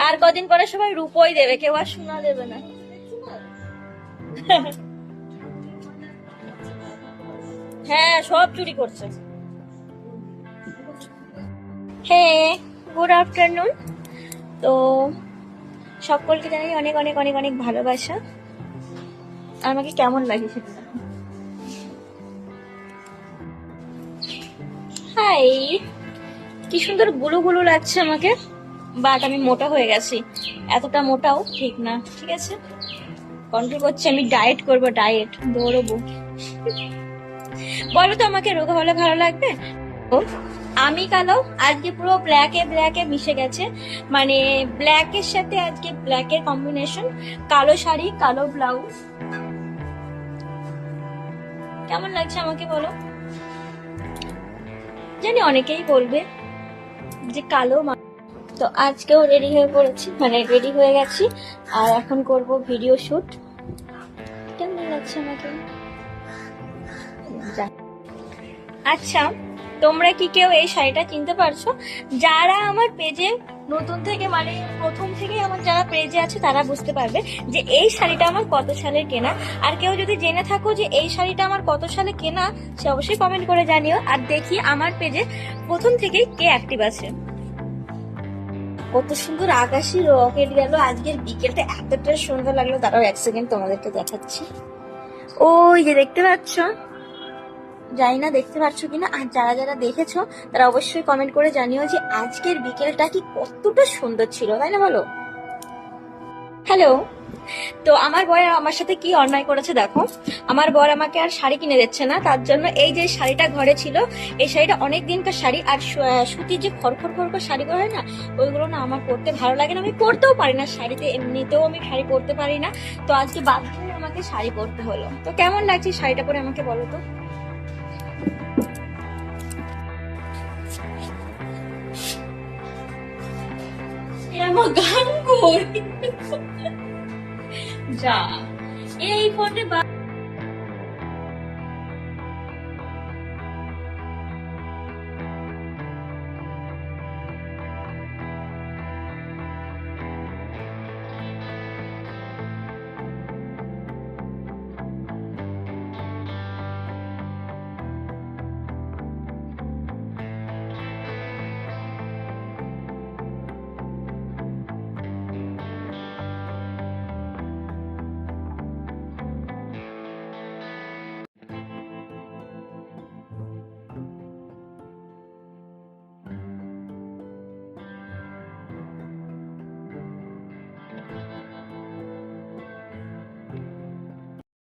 আর কদিন পরে সবাই রূপই দেবে, কেউ আর সোনা দেবে না। হ্যাঁ, সব চুরি করছে। হ্যাঁ, গুড আফটারনুন। তো সকলকে জানাই অনেক অনেক অনেক অনেক ভালোবাসা। আমাকে কেমন লাগে সেটা। হাই, কি সুন্দর গুলু গুলু লাগছে আমাকে, বাট আমি মোটা হয়ে গেছি। এতটা মোটাও ঠিক না, ঠিক আছে? কন্ট্রোল করছি, আমি ডায়েট করব, ডায়েট দৌড়বো। বলো তো আমাকে রোগা হলে ভালো লাগবে? আমি কালো, আজকে পুরো ব্ল্যাকে ব্ল্যাকে মিশে গেছে, মানে ব্ল্যাকের সাথে আজকে ব্ল্যাকের কম্বিনেশন, কালো শাড়ি কালো ব্লাউজ। কেমন লাগছে আমাকে বলো? জানি অনেকেই বলবে যে কালো। তো আজকেও রেডি হয়ে পড়েছি, মানে রেডি হয়ে গেছি, আর এখন করব ভিডিও শুট। কেমন লাগছে আমাকে? আচ্ছা, তোমরা কি কেউ এই শাড়িটা চিনতে পারছো? যারা আমার পেজে নতুন থেকে, মানে প্রথম থেকে আমার যারা পেজে আছে তারা বুঝতে পারবে যে এই শাড়িটা আমার কত সালের কেনা। আর কেউ যদি জেনে থাকো যে এই শাড়িটা আমার কত সালে কেনা, সে অবশ্যই কমেন্ট করে জানিও। আর দেখি আমার পেজে প্রথম থেকেই কে অ্যাক্টিভ আছে। কত সুন্দর আকাশি রকেট গেল, আজকের বিকেলটা এতটা সুন্দর লাগলো। দাঁড়াও এক সেকেন্ড, তোমাদেরকে দেখাচ্ছি। ওই যে দেখতে পাচ্ছ, জানি না দেখতে পাচ্ছ কিনা, আর যারা যারা দেখেছো তারা অবশ্যই কমেন্ট করে জানিও যে আজকের বিকেলটা কি কতটা সুন্দর ছিল, তাই না বলো? হ্যালো। তো আমার বর আমার সাথে কি অন্যায় করেছে দেখো। আমার বর আমাকে আর শাড়ি কিনে দিচ্ছে না, তার জন্য এই যে শাড়িটা ঘরে ছিল, এই শাড়িটা অনেক দিনকার শাড়ি। আর সুতির যে খড়খড় খড়খড় শাড়িগুলো হয় না, ওইগুলো না আমার পরতে ভালো লাগে না, আমি পরতেও পারি না শাড়িতে, এমনিতেও আমি শাড়ি পরতে পারি না। তো আজকে বাধ্য হয়ে আমাকে শাড়ি পরতে হলো। তো কেমন লাগছে শাড়িটা পরে আমাকে বলো তো? গান করি যা এই ফোনে